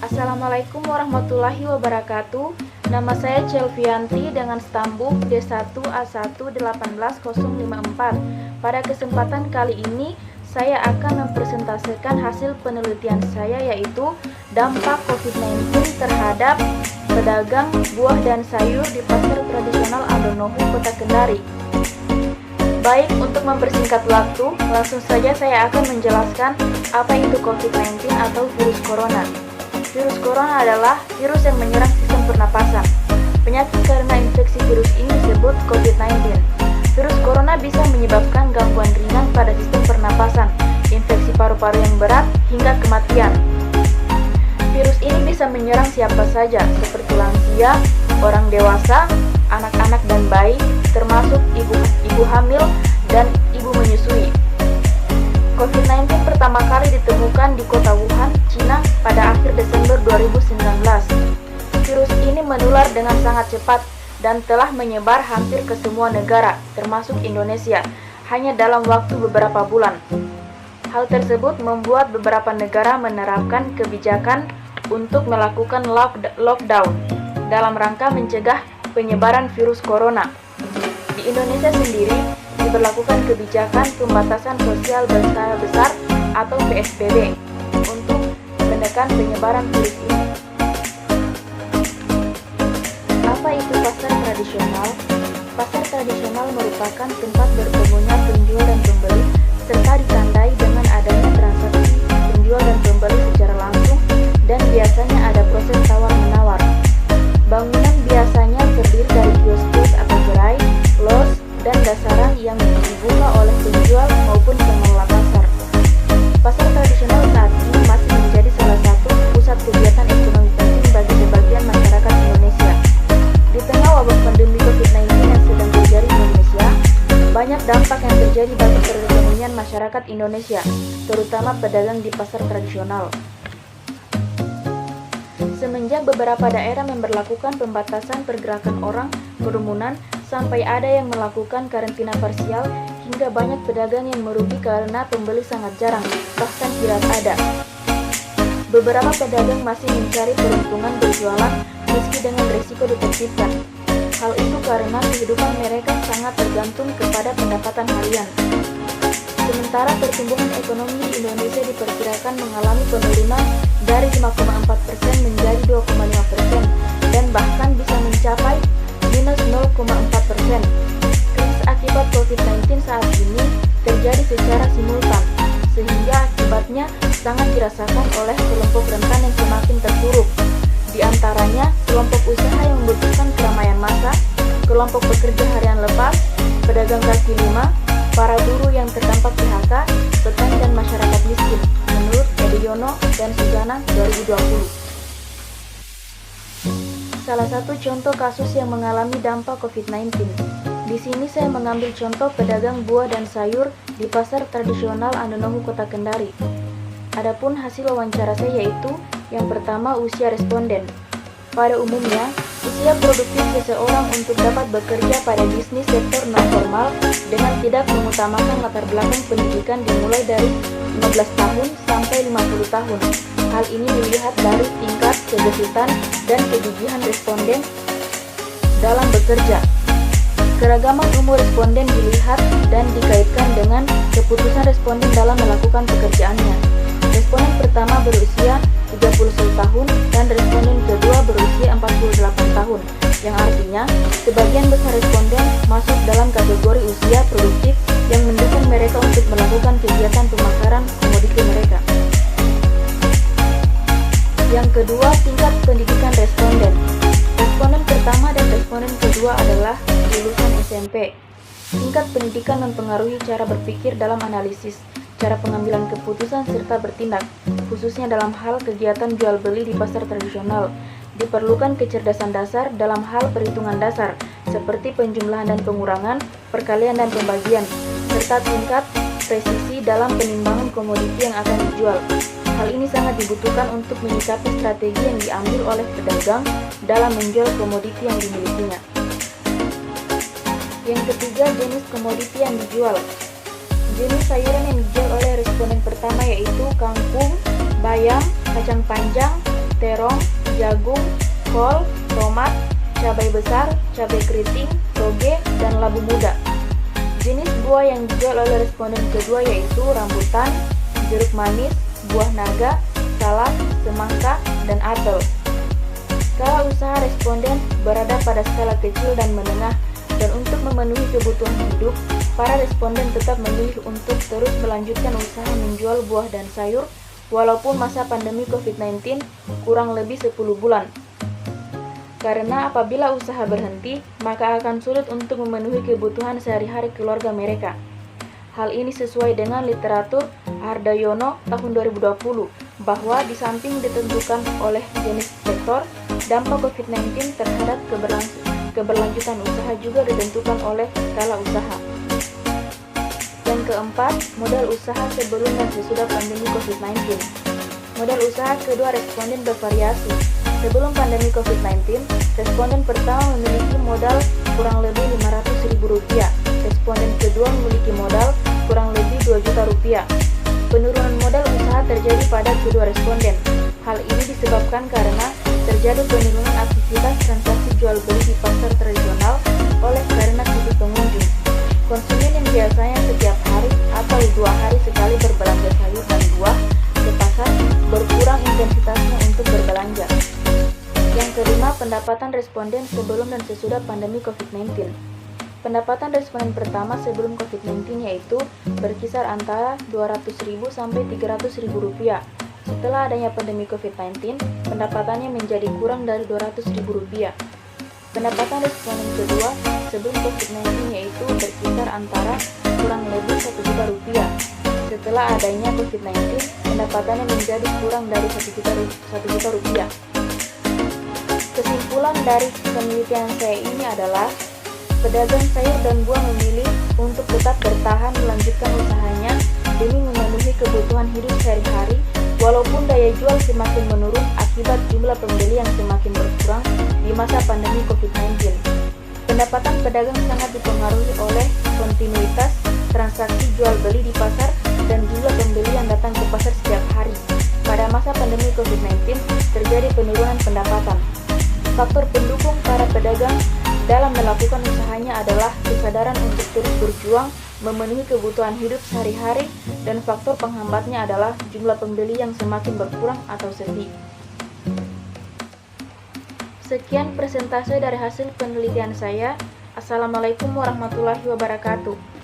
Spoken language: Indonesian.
Assalamualaikum warahmatullahi wabarakatuh. Nama saya Celvianti dengan stambuk D1A1-18054. Pada kesempatan kali ini, saya akan mempresentasikan hasil penelitian saya, yaitu dampak COVID-19 terhadap pedagang buah dan sayur di pasar tradisional Andonohu, Kota Kendari. Baik, untuk mempersingkat waktu, langsung saja saya akan menjelaskan apa itu COVID-19 atau virus corona. Virus corona adalah virus yang menyerang sistem pernapasan. Penyakit karena infeksi virus ini disebut COVID-19. Virus corona bisa menyebabkan gangguan ringan pada sistem pernapasan, infeksi paru-paru yang berat, hingga kematian. Virus ini bisa menyerang siapa saja, seperti lansia, orang dewasa, anak-anak dan bayi, termasuk ibu hamil dan ibu menyusui. COVID-19 pertama kali ditemukan di kota Wuhan, Cina pada akhir Desember 2019. Virus ini menular dengan sangat cepat dan telah menyebar hampir ke semua negara, termasuk Indonesia, hanya dalam waktu beberapa bulan. Hal tersebut membuat beberapa negara menerapkan kebijakan untuk melakukan lockdown dalam rangka mencegah penyebaran virus corona. Di Indonesia sendiri diberlakukan kebijakan pembatasan sosial berskala besar atau PSBB untuk menekan penyebaran virus ini. Apa itu pasar tradisional? Pasar tradisional merupakan tempat bertemunya penjual dan pembeli serta ditandai dengan adanya transaksi penjual dan pembeli secara langsung dan biasanya ada proses tawar-menawar. Bangunan biasanya terdiri dari kios-kios atau gerai, los, dan dasaran yang dibuka oleh penjual maupun pengelola pasar. Pasar tradisional saat ini masih menjadi salah satu pusat kegiatan ekonomi penting bagi sebagian masyarakat Indonesia. Di tengah wabah pandemi COVID-19 yang sedang terjadi di Indonesia, banyak dampak yang terjadi bagi perekonomian masyarakat Indonesia, terutama pedagang di pasar tradisional. Semenjak beberapa daerah memberlakukan pembatasan pergerakan orang, kerumunan, sampai ada yang melakukan karantina parsial, hingga banyak pedagang yang merugi karena pembeli sangat jarang, bahkan tidak ada. Beberapa pedagang masih mencari peruntungan berjualan meski dengan risiko ditertibkan. Hal itu karena kehidupan mereka sangat tergantung kepada pendapatan harian. Sementara pertumbuhan ekonomi di Indonesia diperkirakan mengalami penurunan dari 5,4% menjadi 2,5% dan bahkan bisa mencapai minus 0,4%. Krisis akibat COVID-19 saat ini terjadi secara simultan, sehingga akibatnya sangat dirasakan oleh kelompok rentan yang semakin terpuruk. Di antaranya, kelompok usaha yang membutuhkan keramaian massa, kelompok pekerja harian lepas, pedagang kaki lima, para buruh yang terdampak PHK, petani dan masyarakat miskin, menurut Ediono dan Suzana 2020. Salah satu contoh kasus yang mengalami dampak COVID-19. Di sini saya mengambil contoh pedagang buah dan sayur di pasar tradisional Andonohu, Kota Kendari. Adapun hasil wawancara saya yaitu yang pertama, usia responden. Pada umumnya, usia produktif seseorang untuk dapat bekerja pada bisnis sektor non-formal dengan tidak mengutamakan latar belakang pendidikan dimulai dari 15 tahun sampai 50 tahun. Hal ini dilihat dari tingkat kegesitan dan kegigihan responden dalam bekerja. Keragaman umur responden dilihat dan dikaitkan dengan keputusan responden dalam melakukan pekerjaannya. Responden pertama berusia 31 tahun dan responden kedua berusia 48 tahun, yang artinya sebagian besar responden masuk dalam kategori usia produktif yang mendukung mereka untuk melakukan kegiatan pemasaran komoditi mereka. Yang kedua, tingkat pendidikan responden. Responden pertama dan responden kedua adalah lulusan SMP. Tingkat pendidikan mempengaruhi cara berpikir dalam analisis, cara pengambilan keputusan serta bertindak, khususnya dalam hal kegiatan jual beli di pasar tradisional. Diperlukan kecerdasan dasar dalam hal perhitungan dasar, seperti penjumlahan dan pengurangan, perkalian dan pembagian, serta tingkat presisi dalam penimbangan komoditi yang akan dijual. Hal ini sangat dibutuhkan untuk menyikapi strategi yang diambil oleh pedagang dalam menjual komoditi yang dimilikinya. Yang ketiga, jenis komoditi yang dijual. Jenis sayuran yang dijual oleh responden pertama yaitu kangkung, bayam, kacang panjang, terong, jagung, kol, tomat, cabai besar, cabai keriting, toge, dan labu muda. Jenis buah yang dijual oleh responden kedua yaitu rambutan, jeruk manis, buah naga, salak, semangka, dan apel. Skala usaha responden berada pada skala kecil dan menengah, dan untuk memenuhi kebutuhan hidup, para responden tetap memilih untuk terus melanjutkan usaha menjual buah dan sayur walaupun masa pandemi COVID-19 kurang lebih 10 bulan. Karena apabila usaha berhenti, maka akan sulit untuk memenuhi kebutuhan sehari-hari keluarga mereka. Hal ini sesuai dengan literatur Hardayono tahun 2020, bahwa di samping ditentukan oleh jenis sektor, dampak COVID-19 terhadap keberlanjutan usaha juga ditentukan oleh skala usaha. Yang keempat, modal usaha sebelum dan sesudah pandemi COVID-19. Modal usaha kedua responden bervariasi. Sebelum pandemi COVID-19, responden pertama memiliki modal kurang lebih Rp500.000. Responden kedua memiliki modal kurang lebih Rp2 juta. Penurunan modal usaha terjadi pada kedua responden. Hal ini disebabkan karena terjadi penurunan aktivitas transaksi jual beli di pasar tradisional oleh karena sepi pengunjung. Konsumen yang biasanya setiap hari atau 2 hari sekali berbelanja sayur dan buah ke pasar berkurang intensitasnya untuk berbelanja. Yang kelima, pendapatan responden sebelum dan sesudah pandemi COVID-19. Pendapatan responden pertama sebelum COVID-19 yaitu berkisar antara Rp200.000 sampai Rp300.000. Setelah adanya pandemi COVID-19, pendapatannya menjadi kurang dari Rp200.000. Pendapatan responden kedua sebelum COVID-19 yaitu berkisar antara kurang lebih Rp1 juta. Setelah adanya COVID-19, pendapatannya menjadi kurang dari Rp1 juta. Kesimpulan dari penelitian saya ini adalah pedagang sayur dan buah memilih untuk tetap bertahan melanjutkan usahanya demi memenuhi kebutuhan hidup sehari-hari walaupun daya jual semakin menurun akibat jumlah pembeli yang semakin berkurang di masa pandemi COVID-19. Pendapatan pedagang sangat dipengaruhi oleh kontinuitas transaksi jual beli di pasar dan jumlah pembeli yang datang ke pasar setiap hari. Pada masa pandemi COVID-19 terjadi penurunan pendapatan. Faktor pendukung para pedagang dalam melakukan usahanya adalah kesadaran untuk terus berjuang memenuhi kebutuhan hidup sehari-hari, dan faktor penghambatnya adalah jumlah pembeli yang semakin berkurang atau sepi. Sekian presentase dari hasil penelitian saya. Assalamualaikum warahmatullahi wabarakatuh.